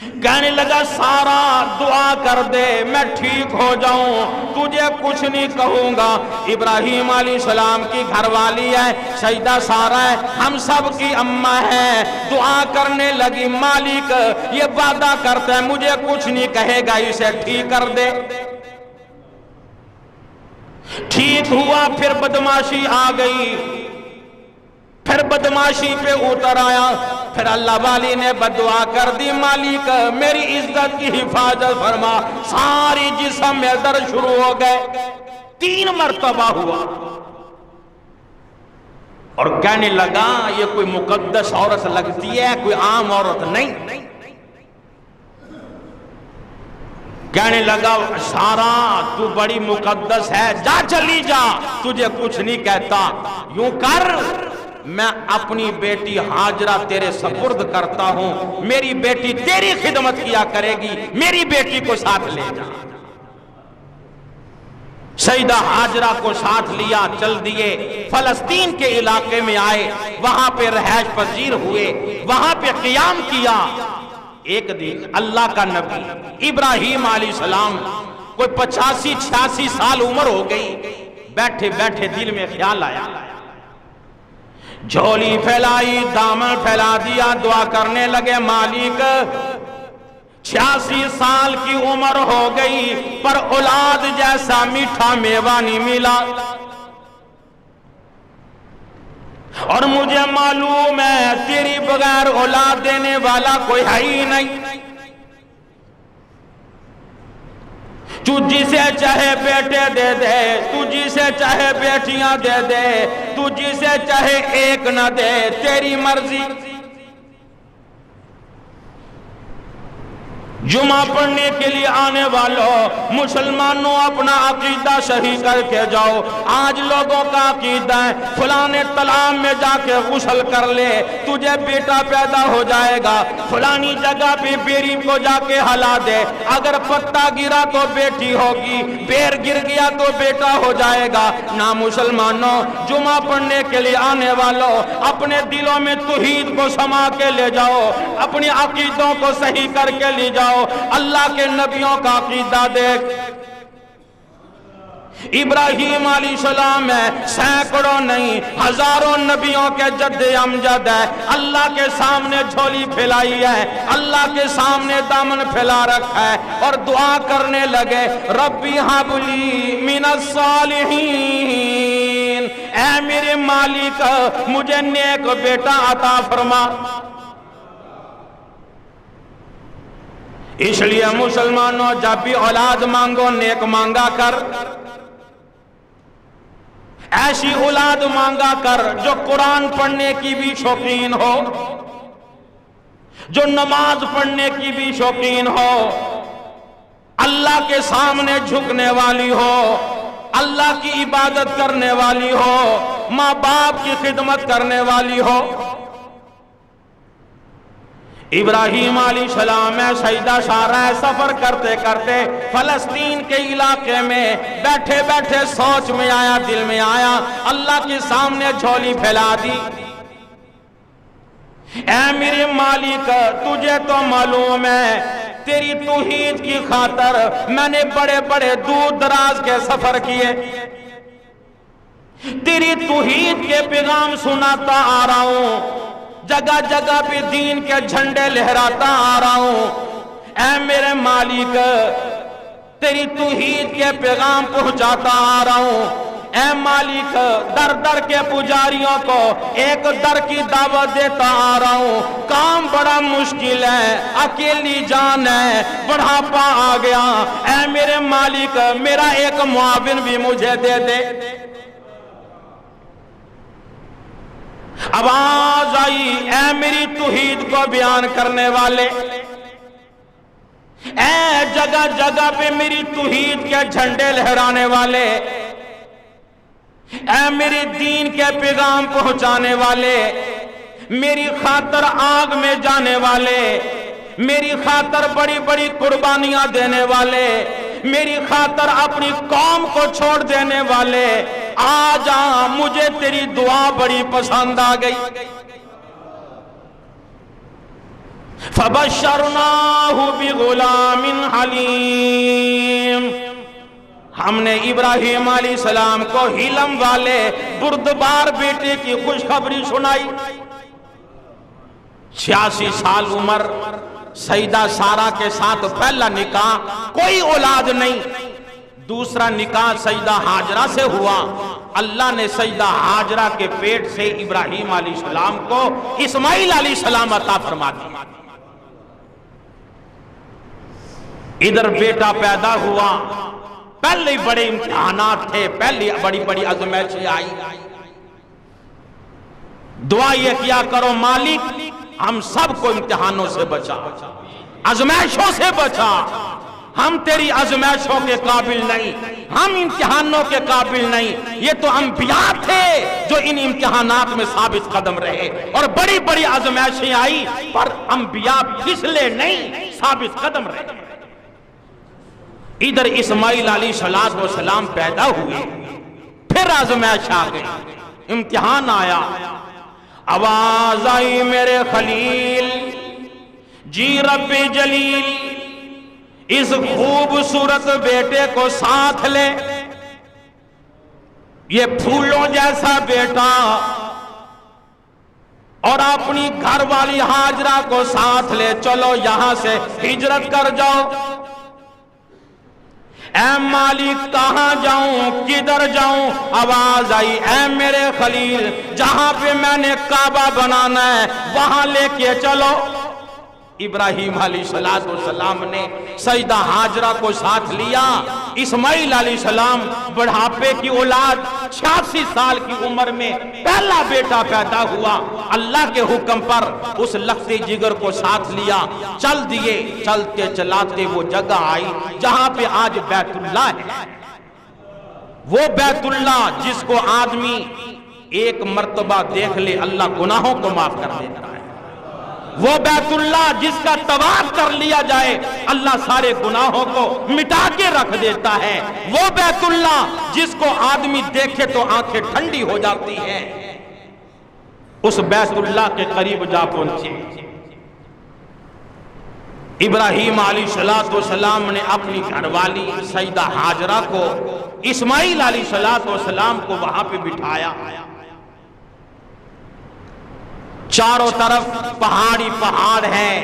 کہنے لگا سارا دعا کر دے میں ٹھیک ہو جاؤں، تجھے کچھ نہیں کہوں گا۔ ابراہیم علیہ السلام کی گھر والی ہے سیدہ سارہ ہے، ہم سب کی اماں ہے، دعا کرنے لگی مالک یہ وعدہ کرتا ہے مجھے کچھ نہیں کہے گا، اسے ٹھیک کر دے۔ ٹھیک ہوا، پھر بدماشی آ گئی، پھر بدماشی پہ اتر آیا، پھر اللہ والی نے بدعا کر دی مالک میری عزت کی حفاظت فرما، ساری جسم میں درد شروع ہو گئے، 3 مرتبہ ہوا، اور کہنے لگا یہ کوئی مقدس عورت لگتی ہے، کوئی عام عورت نہیں۔ کہنے لگا سارا تو بڑی مقدس ہے، جا چلی جا، تجھے کچھ نہیں کہتا، یوں کر میں اپنی بیٹی ہاجرہ تیرے سپرد کرتا ہوں، میری بیٹی تیری خدمت کیا کرے گی، میری بیٹی کو ساتھ لے جا۔ سیدہ ہاجرہ کو ساتھ لیا، چل دیے، فلسطین کے علاقے میں آئے، وہاں پہ رہائش پذیر ہوئے، وہاں پہ قیام کیا۔ ایک دن اللہ کا نبی ابراہیم علیہ السلام کوئی 85-86 سال عمر ہو گئی، بیٹھے بیٹھے دل میں خیال آیا، جھولی پھیلائی، دامن پھیلا دیا، دعا کرنے لگے مالک 86 سال کی عمر ہو گئی پر اولاد جیسا میٹھا میوہ نہیں ملا، اور مجھے معلوم ہے تیری بغیر اولاد دینے والا کوئی ہے ہی نہیں، تو جسے چاہے بیٹے دے دے، تو جسے چاہے بیٹیاں دے دے، تو جسے چاہے ایک نہ دے، تیری مرضی۔ جمعہ پڑھنے کے لیے آنے والوں مسلمانوں اپنا عقیدہ صحیح کر کے جاؤ، آج لوگوں کا عقیدہ ہے فلانے تالاب میں جا کے غسل کر لے تجھے بیٹا پیدا ہو جائے گا، فلانی جگہ پہ بیری کو جا کے ہلا دے، اگر پتا گرا تو بیٹی ہوگی، پیر گر گیا تو بیٹا ہو جائے گا۔ نہ مسلمانوں، جمعہ پڑھنے کے لیے آنے والوں اپنے دلوں میں توحید کو سما کے لے جاؤ، اپنی عقیدوں کو صحیح کر کے لے جاؤ۔ اللہ کے نبیوں کا عقیدہ دیکھ، ابراہیم علیہ السلام ہے، سینکڑوں نہیں ہزاروں نبیوں کے جد امجد ہے، اللہ کے سامنے جھولی پھیلائی ہے، اللہ کے سامنے دامن پھیلا رکھا ہے، اور دعا کرنے لگے ربی ہب لی من الصالحین، اے میرے مالک مجھے نیک بیٹا عطا فرما۔ اس لیے مسلمانوں جب بھی اولاد مانگو نیک مانگا کر، ایسی اولاد مانگا کر جو قرآن پڑھنے کی بھی شوقین ہو، جو نماز پڑھنے کی بھی شوقین ہو، اللہ کے سامنے جھکنے والی ہو، اللہ کی عبادت کرنے والی ہو، ماں باپ کی خدمت کرنے والی ہو۔ ابراہیم علیہ السلام ہے، سیدہ سارہ ہے، سفر کرتے کرتے فلسطین کے علاقے میں بیٹھے بیٹھے سوچ میں آیا، دل میں آیا، اللہ کے سامنے جھولی پھیلا دی، اے میرے مالک تجھے تو معلوم ہے تیری توحید کی خاطر میں نے بڑے بڑے دور دراز کے سفر کیے، تیری توحید کے پیغام سناتا آ رہا ہوں، جگہ جگہ پہ دین کے جھنڈے لہراتا آ رہا ہوں، اے میرے مالک تیری توحید کے پیغام پہنچاتا آ رہا ہوں، اے مالک در در کے پجاریوں کو ایک در کی دعوت دیتا آ رہا ہوں، کام بڑا مشکل ہے، اکیلی جان ہے، بڑھاپا آ گیا، اے میرے مالک میرا ایک معاون بھی مجھے دے دے۔ آواز آئی اے میری توحید کو بیان کرنے والے، اے جگہ جگہ پہ میری توحید کے جھنڈے لہرانے والے، اے میری دین کے پیغام پہنچانے والے، میری خاطر آگ میں جانے والے، میری خاطر بڑی بڑی قربانیاں دینے والے، میری خاطر اپنی قوم کو چھوڑ دینے والے، آج مجھے تیری دعا بڑی پسند آ گئی۔ فبشرناہ بغلام حلیم، ہم نے ابراہیم علیہ السلام کو حلم والے بردبار بیٹے کی خوشخبری سنائی۔ 86 سال عمر، سیدہ سارہ کے ساتھ پہلا نکاح، کوئی اولاد نہیں۔ دوسرا نکاح سیدہ ہاجرہ سے ہوا، اللہ نے سیدہ ہاجرہ کے پیٹ سے ابراہیم علیہ السلام کو اسماعیل علیہ السلام عطا فرما دیا۔ ادھر بیٹا پیدا ہوا، پہلے بڑے امتحانات تھے، پہلی بڑی بڑی آزمائشیں آئی۔ دعا یہ کیا کرو مالک ہم سب کو امتحانوں سے بچا، آزمائشوں سے بچا۔ ہم تیری آزمائشوں کے قابل نہیں، ہم امتحانوں کے قابل نہیں۔ یہ تو انبیاء تھے جو ان امتحانات میں ثابت قدم رہے، اور بڑی بڑی آزمائشیں آئی پر انبیاء پھسلے نہیں، ثابت قدم رہے۔ ادھر اسماعیل علیہ السلام پیدا ہوئے، پھر آزمائش آ گئی، امتحان آیا۔ آواز آئی میرے خلیل جی رب جلیل، اس خوبصورت بیٹے کو ساتھ لے، یہ پھولوں جیسا بیٹا، اور اپنی گھر والی ہاجرہ کو ساتھ لے، چلو یہاں سے ہجرت کر جاؤ۔ اے مالک کہاں جاؤں، کدھر جاؤں؟ آواز آئی اے میرے خلیل جہاں پہ میں نے کعبہ بنانا ہے وہاں لے کے چلو۔ ابراہیم علیہ السلام نے سیدہ ہاجرہ کو ساتھ لیا۔ اسماعیل علیہ السلام بڑھاپے کی اولاد، 86 سال کی عمر میں پہلا بیٹا پیدا ہوا۔ اللہ کے حکم پر اس لخت جگر کو ساتھ لیا، چل دیے۔ چلتے چلاتے وہ جگہ آئی جہاں پہ آج بیت اللہ ہے۔ وہ بیت اللہ جس کو آدمی ایک مرتبہ دیکھ لے اللہ گناہوں کو معاف کر دیتا ہے۔ وہ بیت اللہ جس کا طواف کر لیا جائے اللہ سارے گناہوں کو مٹا کے رکھ دیتا ہے۔ وہ بیت اللہ جس کو آدمی دیکھے تو آنکھیں ٹھنڈی ہو جاتی ہیں۔ اس بیت اللہ کے قریب جا پہنچے۔ ابراہیم علیہ السلام نے اپنی گھر والی سیدہ ہاجرہ کو، اسماعیل علیہ السلام کو وہاں پہ بٹھایا۔ چاروں طرف پہاڑی پہاڑ ہیں،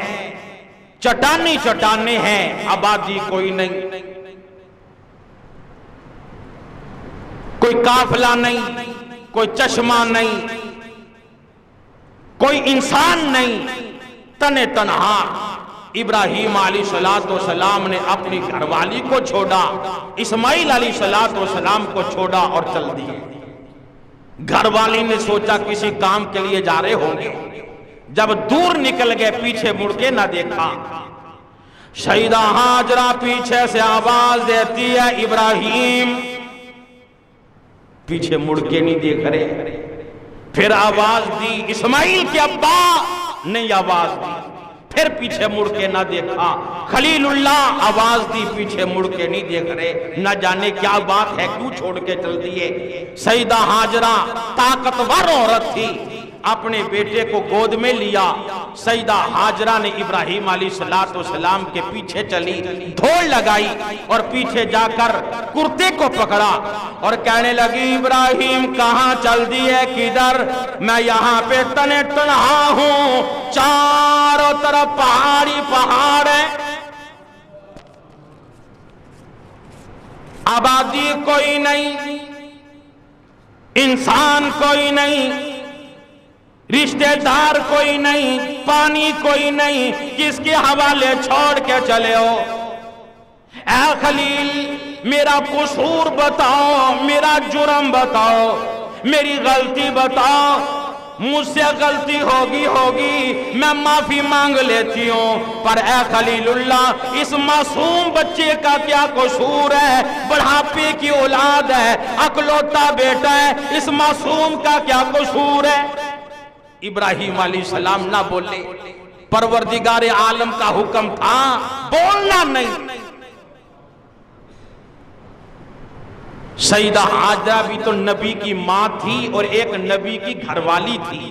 چٹانی چٹانیں ہیں، آبادی کوئی نہیں، کوئی قافلہ نہیں، کوئی چشمہ نہیں، کوئی انسان نہیں، تن تنہا ابراہیم علیہ السلام نے اپنی گھر والی کو چھوڑا، اسماعیل علیہ السلام کو چھوڑا اور چل دیے۔ گھر والی نے سوچا کسی کام کے لیے جا رہے ہوں گے، جب دور نکل گئے پیچھے مڑ کے نہ دیکھا۔ سیدہ ہاجرہ پیچھے سے آواز دیتی ہے ابراہیم، پیچھے مڑ کے نہیں دیکھ رہے۔ پھر آواز دی، اسماعیل کے ابا نے آواز دی، پھر پیچھے مڑ کے نہ دیکھا۔ خلیل اللہ آواز دی، پیچھے مڑ کے نہیں دیکھ رہے، نہ جانے کیا بات ہے کیوں چھوڑ کے چل دیے۔ سیدہ ہاجرہ طاقتور عورت تھی، اپنے بیٹے کو گود میں لیا۔ سیدہ ہاجرہ نے ابراہیم علیہ السلام کے پیچھے چلی، دھوڑ لگائی اور پیچھے جا کر کرتے کو پکڑا اور کہنے لگی ابراہیم کہاں چل دیے، کدھر؟ میں یہاں پہ تنے تنہا ہوں، چاروں طرف پہاڑی پہاڑ ہیں، آبادی کوئی نہیں، انسان کوئی نہیں، رشتہ دار کوئی نہیں، پانی کوئی نہیں، کس کے حوالے چھوڑ کے چلے ہو؟ اے خلیل میرا قصور بتاؤ، میرا جرم بتاؤ، میری غلطی بتاؤ، مجھ سے غلطی ہوگی میں معافی مانگ لیتی ہوں، پر اے خلیل اللہ اس معصوم بچے کا کیا قصور ہے؟ بڑھاپے کی اولاد ہے، اکلوتا بیٹا ہے، اس معصوم کا کیا قصور ہے؟ ابراہیم علیہ السلام نہ بولے، پروردگار عالم کا حکم تھا بولنا نہیں۔ سیدہ ہاجرہ بھی تو نبی کی ماں تھی اور ایک نبی کی گھر والی تھی،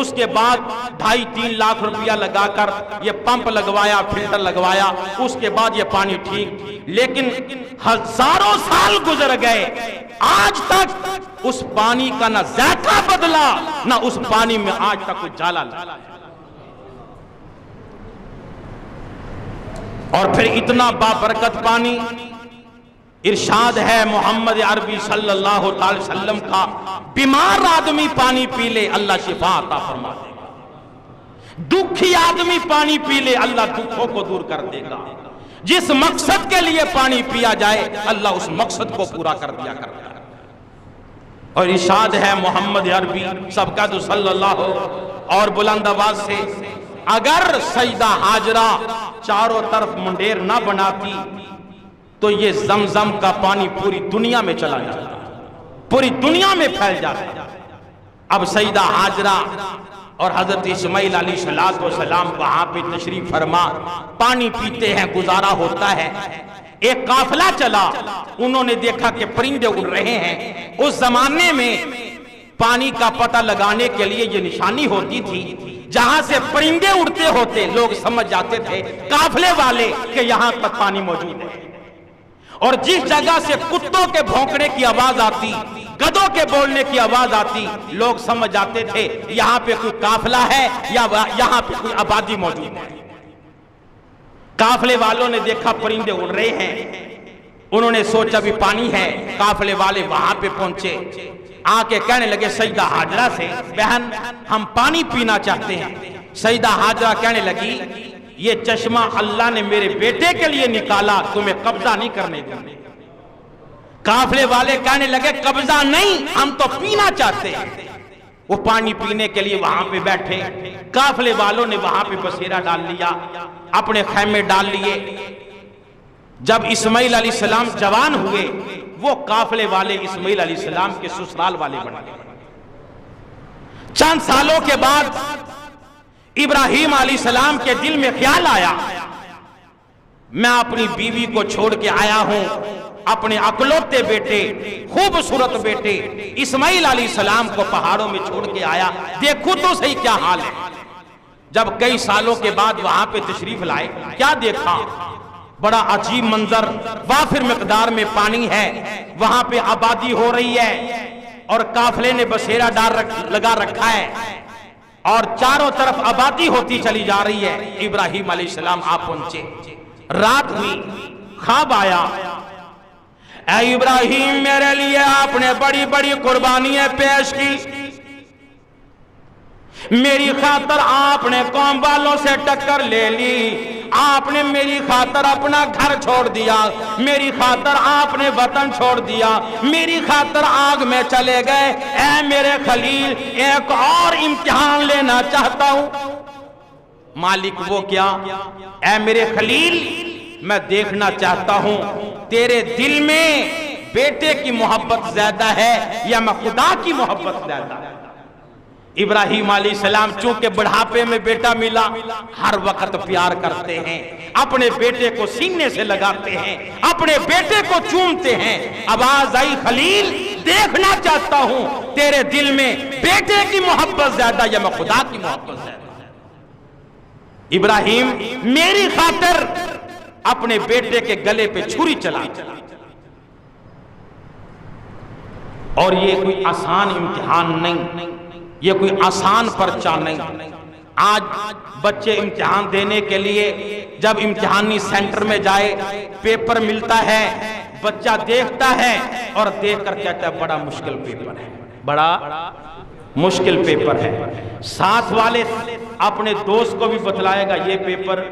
اس کے بعد 2.5-3 لاکھ روپیہ لگا کر یہ پمپ لگوایا، فلٹر لگوایا، اس کے بعد یہ پانی ٹھیک. لیکن ہزاروں سال گزر گئے، آج تک اس پانی کا نہ ذائقہ بدلا، نہ اس پانی میں آج تک کوئی جالا لگا. اور پھر اتنا بابرکت پانی، ارشاد ہے محمد عربی صلی اللہ علیہ وسلم کا، بیمار آدمی پانی پی لے اللہ شفا عطا فرما دے گا، دکھی آدمی پانی پی لے اللہ دکھوں کو دور کر دے گا، جس مقصد کے لیے پانی پیا جائے اللہ اس مقصد کو پورا کر دیا کرتا ہے. اور ارشاد ہے محمد عربی سب کا تو صلی اللہ اور بلند آواز سے، اگر سیدہ ہاجرہ چاروں طرف منڈیر نہ بناتی تو یہ زمزم کا پانی پوری دنیا میں چلا جاتا، پوری دنیا میں پھیل جاتا. اب سیدہ ہاجرہ اور حضرت اسماعیل علیہ السلام وہاں پہ تشریف فرما پانی پیتے ہیں، گزارا ہوتا ہے. ایک قافلہ چلا، انہوں نے دیکھا کہ پرندے اڑ رہے ہیں. اس زمانے میں پانی کا پتہ لگانے کے لیے یہ نشانی ہوتی تھی، جہاں سے پرندے اڑتے ہوتے لوگ سمجھ جاتے تھے قافلے والے کہ یہاں تک پانی موجود ہے. اور جس جگہ سے کتوں کے بھونکنے کی آواز آتی، گدوں کے بولنے کی آواز آتی، لوگ سمجھ جاتے تھے یہاں پہ کوئی قافلہ ہے یا یہاں پہ کوئی آبادی موجود ہے. قافلے والوں نے دیکھا پرندے اڑ رہے ہیں، انہوں نے سوچا بھی پانی ہے. قافلے والے وہاں پہ پہنچے، آ کے کہنے لگے سیدہ ہاجرہ سے، بہن ہم پانی پینا چاہتے ہیں. سیدہ ہاجرہ کہنے لگی یہ چشمہ اللہ نے میرے بیٹے کے لیے نکالا، تمہیں قبضہ نہیں کرنے دیں. قافلے والے کہنے لگے قبضہ نہیں، ہم تو پینا چاہتے ہیں. وہ پانی پینے کے لیے وہاں پہ بیٹھے. قافلے والوں نے وہاں پہ بسیرا ڈال لیا، اپنے خیمے ڈال لیے. جب اسماعیل علیہ السلام جوان ہوئے، وہ قافلے والے اسماعیل علیہ السلام کے سسرال والے بن گئے. چند سالوں کے بعد ابراہیم علیہ السلام کے دل میں خیال آیا میں اپنی بیوی کو چھوڑ کے آیا ہوں، اپنے اکلوتے بیٹے، خوبصورت بیٹے اسماعیل علیہ السلام کو پہاڑوں میں چھوڑ کے آیا، دیکھو تو صحیح کیا حال ہے. جب کئی سالوں کے بعد وہاں پہ تشریف لائے، کیا دیکھا؟ بڑا عجیب منظر، وافر مقدار میں پانی ہے، وہاں پہ آبادی ہو رہی ہے اور قافلے نے بسیرا لگا رکھا ہے اور چاروں طرف آبادی ہوتی چلی جا رہی ہے. ابراہیم علیہ السلام آپ پہنچے، رات ہوئی، خواب آیا، اے ابراہیم میرے لیے آپ نے بڑی بڑی قربانیاں پیش کی، میری خاطر آپ نے قوم والوں سے ٹکر لے لی، آپ نے میری خاطر اپنا گھر چھوڑ دیا، میری خاطر آپ نے وطن چھوڑ دیا، میری خاطر آگ میں چلے گئے. اے میرے خلیل ایک اور امتحان لینا چاہتا ہوں. مالک وہ کیا؟ اے میرے خلیل میں دیکھنا چاہتا ہوں تیرے دل میں بیٹے کی محبت زیادہ ہے یا میں خدا کی محبت زیادہ ہے. ابراہیم علیہ السلام چونکہ بڑھاپے میں بیٹا ملا، ہر وقت پیار کرتے ہیں، اپنے بیٹے کو سینے سے لگاتے ہیں، اپنے بیٹے کو چومتے ہیں. آواز آئی خلیل دیکھنا چاہتا ہوں تیرے دل میں بیٹے کی محبت زیادہ یا میں خدا کی محبت زیادہ. ابراہیم میری خاطر اپنے بیٹے کے گلے پہ چھری چلا. اور یہ کوئی آسان امتحان نہیں، یہ کوئی آسان پرچہ نہیں. آج بچے امتحان دینے کے لیے جب امتحانی سینٹر میں جائے، پیپر ملتا ہے، بچہ دیکھتا ہے اور دیکھ کر کہتا ہے بڑا مشکل پیپر ہے، بڑا مشکل پیپر ہے. ساتھ والے اپنے دوست کو بھی بتلائے گا یہ پیپر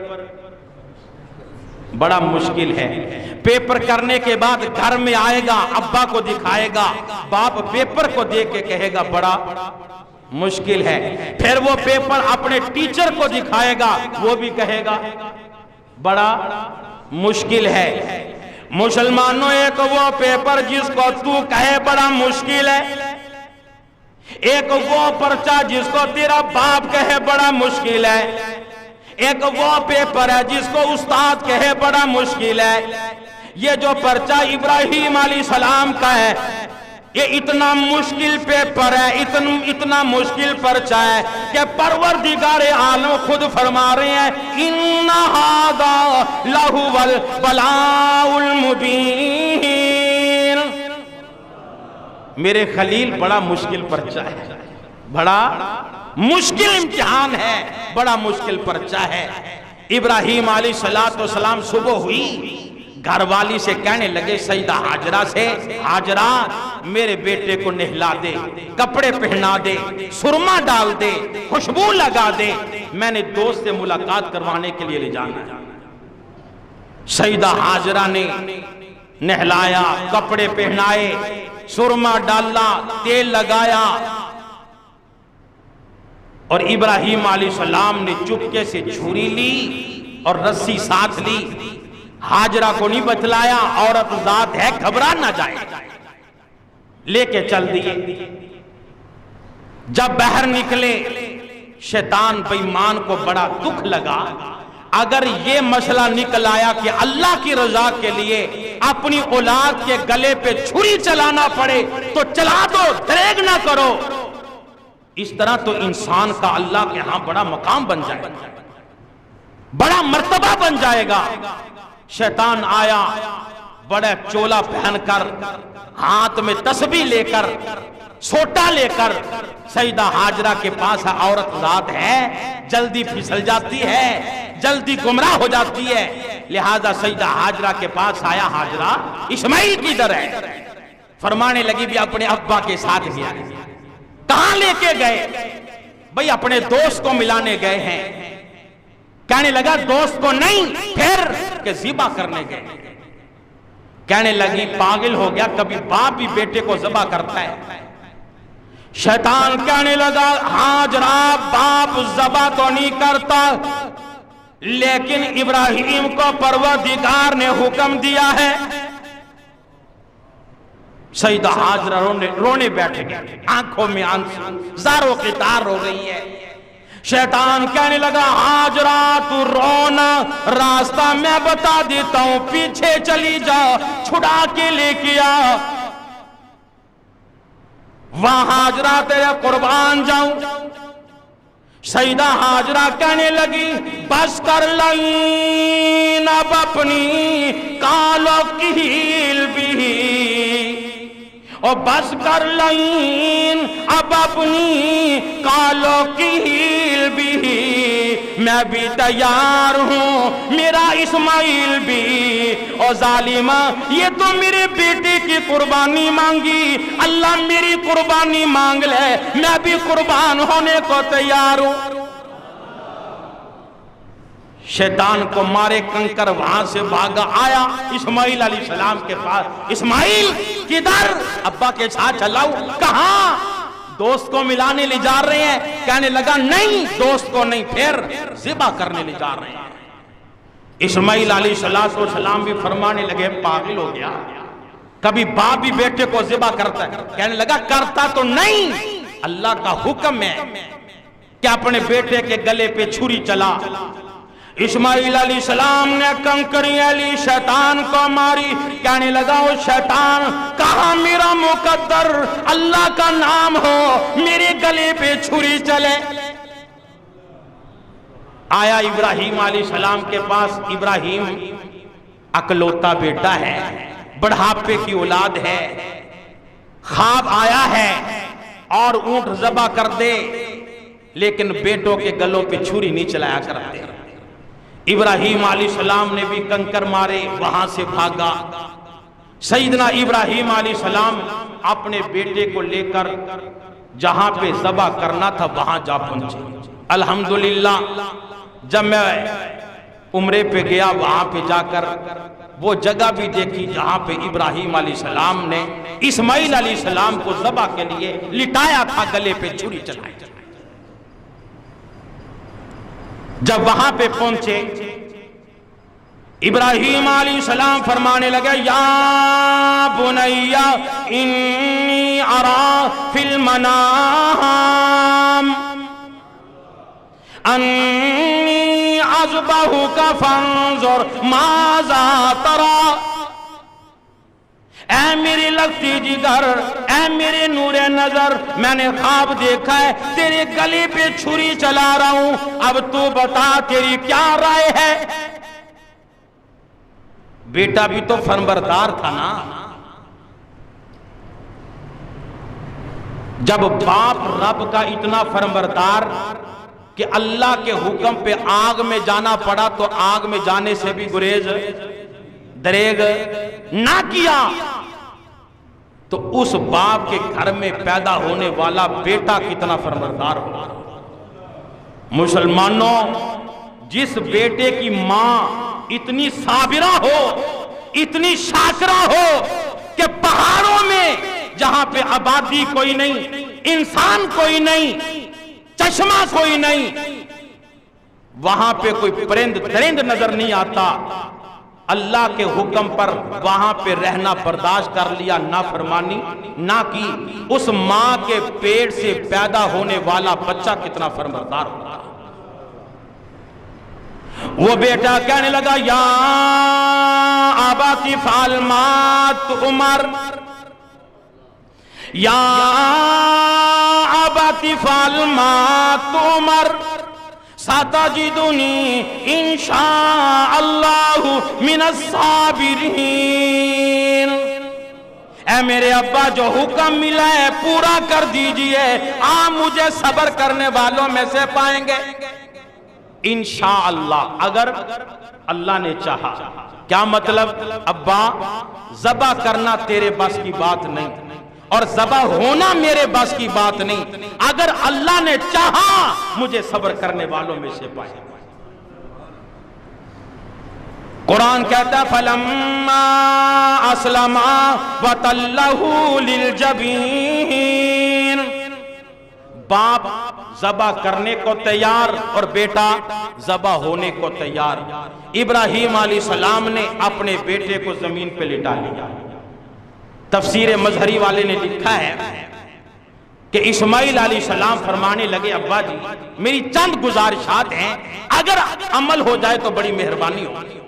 بڑا مشکل ہے. پیپر کرنے کے بعد گھر میں آئے گا، ابا کو دکھائے گا، باپ پیپر کو دیکھ کے کہے گا بڑا مشکل ہے. پھر وہ پیپر اپنے ٹیچر کو دکھائے گا، وہ بھی کہے گا بڑا مشکل ہے. مسلمانوں ایک وہ پیپر جس کو تو کہے بڑا مشکل ہے، ایک وہ پرچہ جس کو تیرا باپ کہے بڑا مشکل ہے، ایک وہ پیپر ہے جس کو استاد کہے بڑا مشکل ہے. یہ جو پرچہ ابراہیم علیہ السلام کا ہے، یہ اتنا مشکل پیپر ہے، اتنا مشکل پرچہ ہے کہ پروردگار عالم خود فرما رہے ہیں اِنَّ هَذَا لَهُوَ الْبَلَاءُ الْمُبِينُ۔ میرے خلیل بڑا مشکل پرچہ ہے، بڑا مشکل امتحان ہے، بڑا مشکل پرچہ ہے۔ ابراہیم علیہ السلام صبح ہوئی، گھر والی سے کہنے لگے سیدہ حاجرہ سے، حاجرہ میرے بیٹے کو نہلا دے، کپڑے پہنا دے، سرما ڈال دے، خوشبو لگا دے، میں نے دوست سے ملاقات کروانے کے لیے لے جانا ہے۔ سیدہ حاجرہ نے نہلایا، کپڑے پہنائے، سرما ڈالا، تیل لگایا، اور ابراہیم علیہ السلام نے چپکے سے چھری لی اور رسی ساتھ لی۔ حاجرہ کو نہیں بتلایا، عورت ذات ہے گھبرا نہ جائے، لے کے چل دیے۔ جب باہر نکلے شیطان بے ایمان کو بڑا دکھ لگا، اگر یہ مسئلہ نکل آیا کہ اللہ کی رضا کے لیے اپنی اولاد کے گلے پہ چھری چلانا پڑے تو چلا دو، دریغ نہ کرو۔ اس طرح تو انسان کا اللہ کے ہاں بڑا مقام بن جائے گا، بڑا مرتبہ بن جائے گا۔ شیطان آیا بڑا چولا پہن کر، ہاتھ میں تسبیح لے کر، سوٹا لے کر سیدہ حاجرہ کے پاس ہے۔ عورت ذات ہے، جلدی پھسل جاتی ہے، جلدی گمراہ ہو جاتی ہے، لہذا سیدہ حاجرہ کے پاس آیا، حاجرہ اسماعیل کدھر ہے؟ فرمانے لگی بھی اپنے ابا کے ساتھ گیا۔ کہاں لے کے گئے؟ بھئی اپنے دوست کو ملانے گئے ہیں۔ کہنے لگا دوست کو نہیں، پھر کہ ذبح کرنے گئے۔ کہنے لگی پاگل ہو گیا، کبھی باپ بھی بیٹے کو ذبح کرتا ہے؟ شیطان کہنے لگا حاجرہ باپ ذبح تو نہیں کرتا، لیکن ابراہیم کو پروردگار نے حکم دیا ہے۔ سیدہ حاجرہ رونے بیٹھ گئے، آنکھوں میں آنسو، زاروں کی تار رو رہی ہے۔ شیطان کہنے لگا حاجرہ تو رونا، راستہ میں بتا دیتا ہوں، پیچھے چلی جا، چھڑا کے لے کیا، وہاں حاجرہ تیرے قربان جاؤں۔ سیدہ حاجرہ کہنے لگی بس کر لئین اب اپنی کالو کیل بھی، اور بس کر لئین اب اپنی کالو کیل بھی، میں بھی تیار ہوں، میرا اسماعیل بھی۔ اور ظالمہ یہ تو میرے بیٹے کی قربانی مانگی، اللہ میری قربانی مانگ لے، میں بھی قربان ہونے کو تیار ہوں۔ شیطان کو مارے کنکر وہاں سے بھاگا آیا اسماعیل علیہ السلام کے پاس۔ اسماعیل کدھر؟ ابا کے ساتھ چلاؤ۔ کہاں؟ دوست کو ملانے لے جا رہے ہیں۔ کہنے لگا نہیں، دوست کو نہیں، پھر ذبح کرنے لے جا رہے ہیں۔ اسماعیل علیہ السلام بھی فرمانے لگے پاگل ہو گیا، کبھی باپ بھی بیٹے کو ذبح کرتا ہے؟ کہنے لگا کرتا تو نہیں، اللہ کا حکم ہے کہ اپنے بیٹے کے گلے پہ چھری چلا۔ اسماعیل علیہ السلام نے کنکری علی شیطان کو ماری۔ کہنے لگا او شیطان کہاں میرا مقدر، اللہ کا نام ہو، میرے گلے پہ چھری چلے۔ آیا ابراہیم علیہ السلام کے پاس۔ ابراہیم اکلوتا بیٹا ہے، بڑھاپے کی اولاد ہے، خواب آیا ہے اور اونٹ ذبح کر دے، لیکن بیٹوں کے گلوں پہ چھری نہیں چلایا کرتے۔ ابراہیم علیہ السلام نے بھی کنکر مارے، وہاں سے بھاگا۔ سیدنا ابراہیم علیہ السلام اپنے بیٹے کو لے کر جہاں پہ ذبح کرنا تھا وہاں جا پہنچے۔ الحمدللہ جب میں عمرے پہ گیا وہاں پہ جا کر وہ جگہ بھی دیکھی جہاں پہ ابراہیم علیہ السلام نے اسماعیل علیہ السلام کو ذبح کے لیے لٹایا تھا، گلے پہ چھری چلائی۔ جب وہاں پہ پہنچے ابراہیم علیہ السلام فرمانے لگے یا بنیا انی ارا فی المنام انی اذبحک فانظر ماذا تری۔ اے میری لگتی جگر، اے میرے نور نظر، میں نے خواب دیکھا ہے تیرے گلے پہ چھری چلا رہا ہوں، اب تو بتا تیری کیا رائے ہے؟ بیٹا بھی تو فرمانبردار تھا نا۔ جب باپ رب کا اتنا فرمانبردار کہ اللہ کے حکم پہ آگ میں جانا پڑا تو آگ میں جانے سے بھی گریز دریغ نہ کیا، تو اس باپ کے گھر میں پیدا ہونے والا بیٹا کتنا فرمانبردار ہوگا۔ مسلمانوں، جس بیٹے کی ماں اتنی صابرہ ہو، اتنی شاکرہ ہو کہ پہاڑوں میں جہاں پہ آبادی کوئی نہیں، انسان کوئی نہیں، چشمہ کوئی نہیں، وہاں پہ کوئی پرند درند نظر نہیں آتا، اللہ کے حکم پر وہاں پہ رہنا برداشت کر لیا، نافرمانی نہ کی، اس ماں کے پیٹ سے پیدا ہونے والا بچہ کتنا فرمانبردار ہوگا۔ وہ بیٹا کہنے لگا یا اباتی فعل ما تؤمر، یا اباتی فعل ما تؤمر ستجدنی انشاء اللہ من الصابرین۔ اے میرے ابا، جو حکم ملا ہے پورا کر دیجئے، آپ مجھے صبر کرنے والوں میں سے پائیں گے انشاءاللہ، اگر اللہ نے چاہا۔ کیا مطلب؟ ابا، ذبح کرنا تیرے بس کی بات نہیں، اور ذبح ہونا میرے بس کی بات نہیں، اگر اللہ نے چاہا مجھے صبر کرنے والوں میں سے پائے۔ قرآن کہتا ہے فَلَمَّا أَسْلَمَا وَتَلَّهُ لِلْجَبِينِ، باپ ذبح کرنے کو تیار اور بیٹا ذبح ہونے کو تیار۔ ابراہیم علیہ السلام نے اپنے بیٹے کو زمین پہ لٹا لیا۔ تفسیر مظہری والے نے لکھا ہے کہ اسماعیل علیہ السلام فرمانے لگے ابا جی میری چند گزارشات ہیں، اگر عمل ہو جائے تو بڑی مہربانی ہوگی،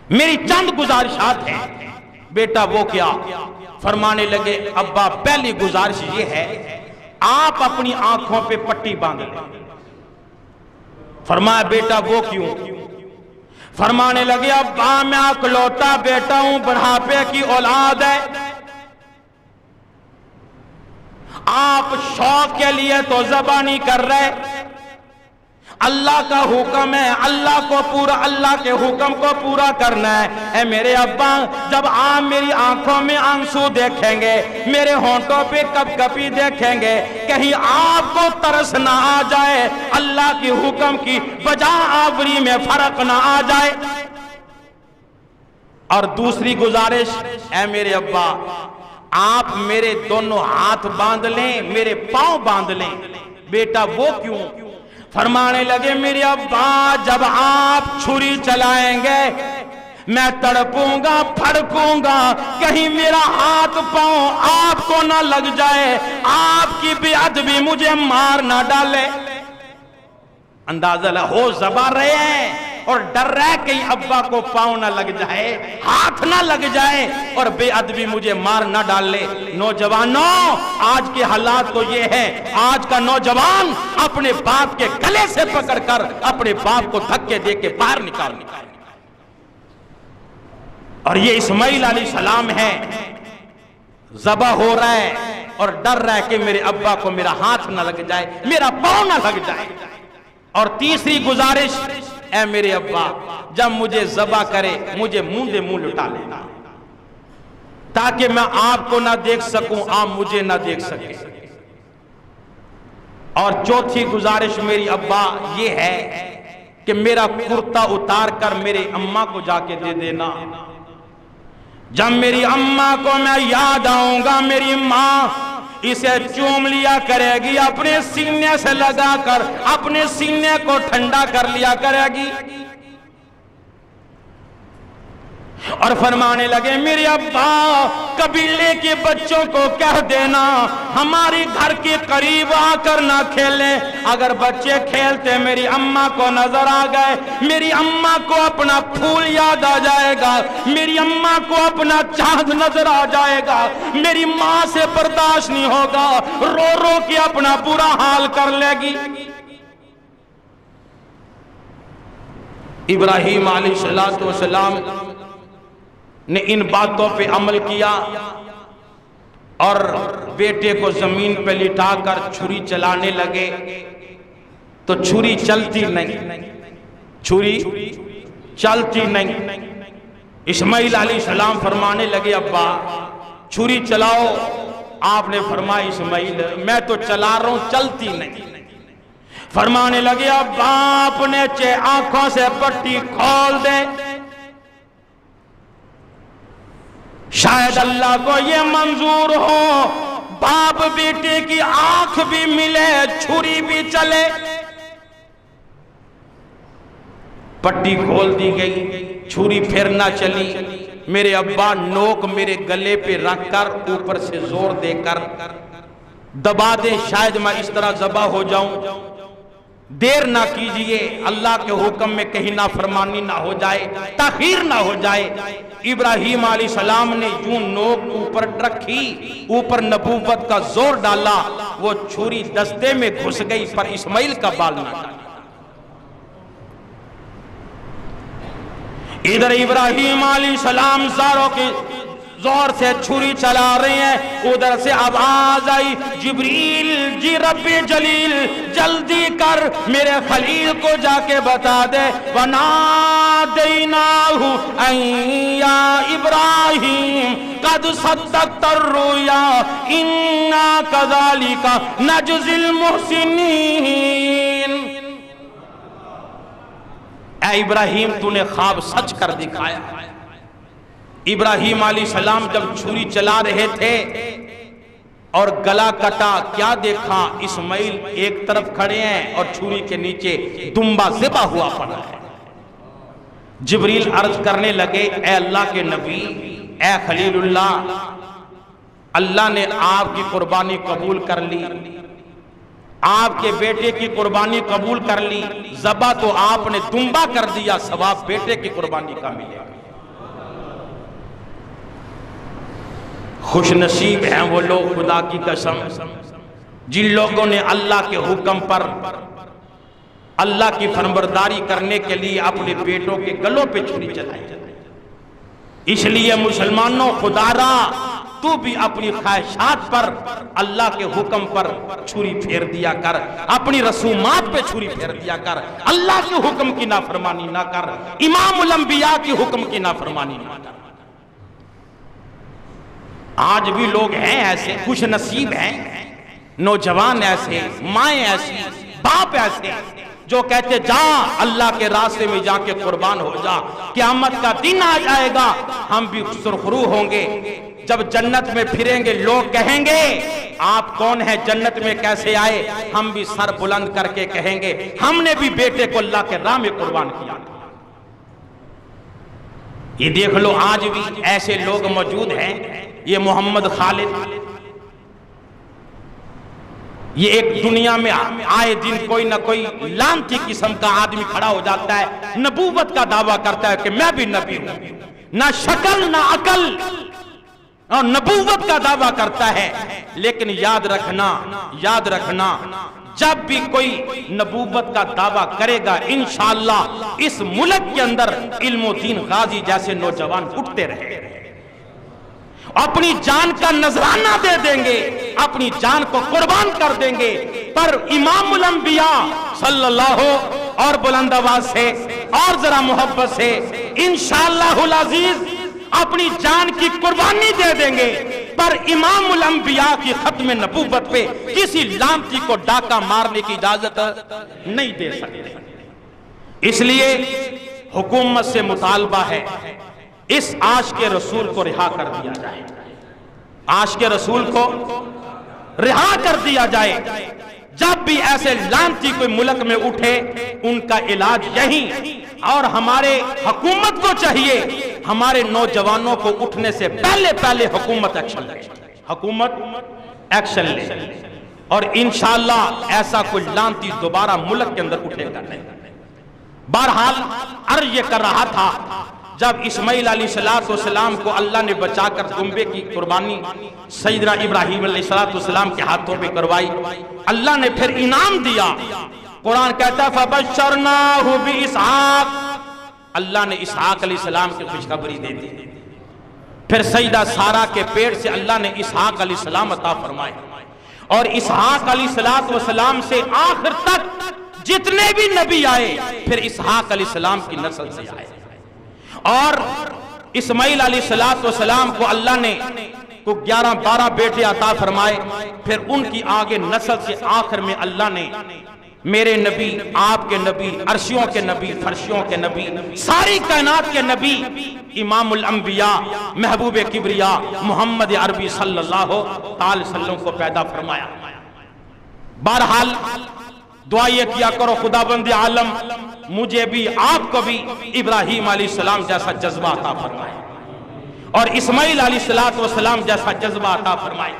میری چند گزارشات ہیں۔ بیٹا وہ کیا؟ فرمانے لگے ابا پہلی گزارش یہ ہے آپ اپنی آنکھوں پہ پٹی باندھ لیں۔ فرمایا بیٹا وہ کیوں؟ فرمانے لگے ابا میں اکلوتا بیٹا ہوں، بڑھاپے کی اولاد ہے، آپ شوق کے لیے تو ذبح نہیں کر رہے، اللہ کا حکم ہے، اللہ کے حکم کو پورا کرنا ہے۔ اے میرے ابا، جب آپ میری آنکھوں میں آنسو دیکھیں گے، میرے ہونٹوں پہ کپ کپی دیکھیں گے، کہیں آپ کو ترس نہ آ جائے، اللہ کی حکم کی بجا آوری میں فرق نہ آ جائے۔ اور دوسری گزارش، اے میرے ابا آپ میرے دونوں ہاتھ باندھ لیں، میرے پاؤں باندھ لیں۔ بیٹا وہ کیوں؟ فرمانے لگے میرے ابا جب آپ چھری چلائیں گے میں تڑپوں گا، پھڑکوں گا، کہیں میرا ہاتھ پاؤں آپ کو نہ لگ جائے، آپ کی بے ادبی مجھے مار نہ ڈالے۔ اندازہ ہو ذبح رہے ہیں اور ڈر رہے کہیں ابا کو پاؤں نہ لگ جائے، ہاتھ نہ لگ جائے اور بے ادبی مجھے مار نہ ڈالے۔ نوجوانوں، آج کے حالات تو یہ ہے، آج کا نوجوان اپنے باپ کے گلے سے پکڑ کر اپنے باپ کو دھکے دے کے باہر نکال۔ اور یہ اسماعیل علیہ السلام ہے، ذبح ہو رہا ہے اور ڈر رہا ہے کہ میرے ابا کو میرا ہاتھ نہ لگ جائے، میرا پاؤں نہ لگ جائے۔ اور تیسری گزارش، اے میرے ابا جب مجھے ذبح کرے مجھے منہ منہ لٹا لینا تاکہ میں آپ کو نہ دیکھ سکوں، آپ مجھے نہ دیکھ سکے۔ اور چوتھی گزارش میری ابا یہ ہے کہ میرا کرتا اتار کر میرے اماں کو جا کے دے دینا، جب میری اماں کو میں یاد آؤں گا میری ماں اسے چوم لیا کرے گی، اپنے سینے سے لگا کر اپنے سینے کو ٹھنڈا کر لیا کرے گی۔ اور فرمانے لگے میرے ابا قبیلے کے بچوں کو کہہ دینا ہماری گھر کے قریب آ کر نہ کھیلیں، اگر بچے کھیلتے میری اماں کو نظر آ گئے، میری اماں کو اپنا پھول یاد آ جائے گا، میری اماں کو اپنا چاند نظر آ جائے گا، میری ماں سے برداشت نہیں ہوگا، رو رو کے اپنا برا حال کر لے گی۔ ابراہیم علیہ السلام نے ان باتوں پہ عمل کیا اور بیٹے کو زمین پہ لٹا کر چھری چلانے لگے تو چھری چلتی نہیں، چھری چلتی نہیں۔ اسماعیل علیہ السلام فرمانے لگے ابا چھری چلاؤ، آپ نے فرمایا اسماعیل میں تو چلا رہا ہوں چلتی نہیں۔ فرمانے لگے ابا اپنے آنکھوں سے پٹی کھول دے، شاید اللہ کو یہ منظور ہو باپ بیٹے کی آنکھ بھی ملے چھری بھی چلے۔ پٹی کھول دی گئی، چھری پھر نہ چلی۔ میرے ابا نوک میرے گلے پہ رکھ کر اوپر سے زور دے کر دبا دیں، شاید میں اس طرح ذبح ہو جاؤں، دیر نہ کیجئے، اللہ کے حکم میں کہیں نافرمانی نہ ہو جائے، تاخیر نہ ہو جائے۔ ابراہیم علیہ السلام نے یوں نوک اوپر رکھی، اوپر نبوت کا زور ڈالا، وہ چھری دستے میں گھس گئی پر اسماعیل کا بال نہ ڈالا۔ ادھر ابراہیم علیہ السلام زاروں کے زور سے چھری چلا رہے ہیں، ادھر سے آواز آئی جبریل جی رب جلیل جلدی کر میرے خلیل کو جا کے بتا دے وَنَادَيْنَاهُ أَن يَا إِبْرَاهِيمُ قَدْ صَدَّقْتَ الرُّؤْيَا إِنَّا كَذَلِكَ نَجْزِي الْمُحْسِنِينَ۔ اے ابراہیم تو نے خواب سچ کر دکھایا۔ ابراہیم علیہ السلام جب چھری چلا رہے تھے اور گلا کٹا، کیا دیکھا؟ اسماعیل ایک طرف کھڑے ہیں اور چھری کے نیچے دمبا ذبح ہوا پڑا ہے۔ جبریل عرض کرنے لگے اے اللہ کے نبی، اے خلیل اللہ، اللہ نے آپ کی قربانی قبول کر لی، آپ کے بیٹے کی قربانی قبول کر لی، ذبح تو آپ نے دمبا کر دیا، ثواب بیٹے کی قربانی کا ملے گا۔ خوش نصیب ہیں وہ لوگ خدا کی قسم جن لوگوں نے اللہ کے حکم پر اللہ کی فرمانبرداری کرنے کے لیے اپنے بیٹوں کے گلوں پہ چھری چلائی۔ اس لیے مسلمانوں خدا را تو بھی اپنی خواہشات پر اللہ کے حکم پر چھری پھیر دیا کر، اپنی رسومات پہ چھری پھیر دیا کر، اللہ کے حکم کی نافرمانی نہ کر، امام الانبیاء کی حکم کی نافرمانی نہ کر۔ آج بھی لوگ ہیں ایسے، خوش نصیب ہیں، نوجوان ایسے، مائیں ایسی، باپ ایسے جو کہتے جا اللہ کے راستے میں جا کے قربان ہو جا، قیامت کا دن آ جائے گا ہم بھی سرخرو ہوں گے، جب جنت میں پھریں گے لوگ کہیں گے آپ کون ہیں، جنت میں کیسے آئے، ہم بھی سر بلند کر کے کہیں گے ہم نے بھی بیٹے کو اللہ کے راہ میں قربان کیا۔ یہ دیکھ لو آج بھی ایسے لوگ موجود ہیں۔ یہ محمد خالد، یہ ایک دنیا میں آئے دن کوئی نہ کوئی لانتی قسم کا آدمی کھڑا ہو جاتا ہے، نبوت کا دعویٰ کرتا ہے کہ میں بھی نبی ہوں، نہ شکل نہ عقل اور نبوت کا دعویٰ کرتا ہے۔ لیکن یاد رکھنا جب بھی کوئی نبوت کا دعویٰ کرے گا انشاءاللہ اس ملک کے اندر علم و دین غازی جیسے نوجوان اٹھتے رہے، اپنی جان کا نذرانہ دے دیں گے، اپنی جان کو قربان کر دیں گے، پر امام الانبیاء صلی اللہ اور بلند آواز سے اور ذرا محبت سے انشاءاللہ العزیز اپنی جان کی قربانی دے دیں گے، پر امام الانبیاء کی ختم نبوت پہ کسی لانتی کو ڈاکہ مارنے کی اجازت نہیں دے سکتے۔ اس لیے حکومت سے مطالبہ ہے اس عاشق رسول کو رہا کر دیا جائے، عاشق رسول کو رہا کر دیا جائے۔ جب بھی ایسے لانتی کوئی ملک میں اٹھے ان کا علاج یہی، اور ہمارے حکومت کو چاہیے ہمارے نوجوانوں کو اٹھنے سے پہلے پہلے حکومت ایکشن لے، حکومت ایکشن لے، اور انشاءاللہ ایسا کوئی لانتی دوبارہ ملک کے اندر اٹھے گا نہیں۔ بہرحال عرض یہ کر رہا تھا، جب اسماعیل علیہ السلام کو اللہ نے بچا کر دمبے کی قربانی سیدنا ابراہیم علیہ السلام کے ہاتھوں پہ کروائی، اللہ نے پھر انعام دیا۔ قرآن کہتا ہے فَبَشَّرْنَاهُ بِإِسْحَاقَ، اللہ نے اسحاق علیہ السلام کی خوشخبری دے دی۔ پھر سیدہ سارہ کے پیٹ سے اللہ نے اسحاق علیہ السلام عطا فرمائے، اور اسحاق علیہ السلام سے آخر تک جتنے بھی نبی آئے پھر اسحاق علیہ السلام کی نسل سے آئے، اور اسماعیل علیہ السلام کو اللہ نے کو 11-12 بیٹے عطا فرمائے، پھر ان کی آگے نسل سے آخر میں اللہ نے میرے نبی، آپ کے نبی، عرشیوں کے نبی، فرشیوں کے نبی، ساری کائنات کے نبی، امام الانبیاء، محبوب کبریا محمد عربی صلی اللہ علیہ وسلم کو پیدا فرمایا۔ بہرحال دعا یہ کیا کرو خدا بند عالم مجھے بھی آپ کو بھی ابراہیم علیہ السلام جیسا جذبہ عطا فرمائے، اور اسماعیل علیہ السلام جیسا جذبہ عطا فرمائے۔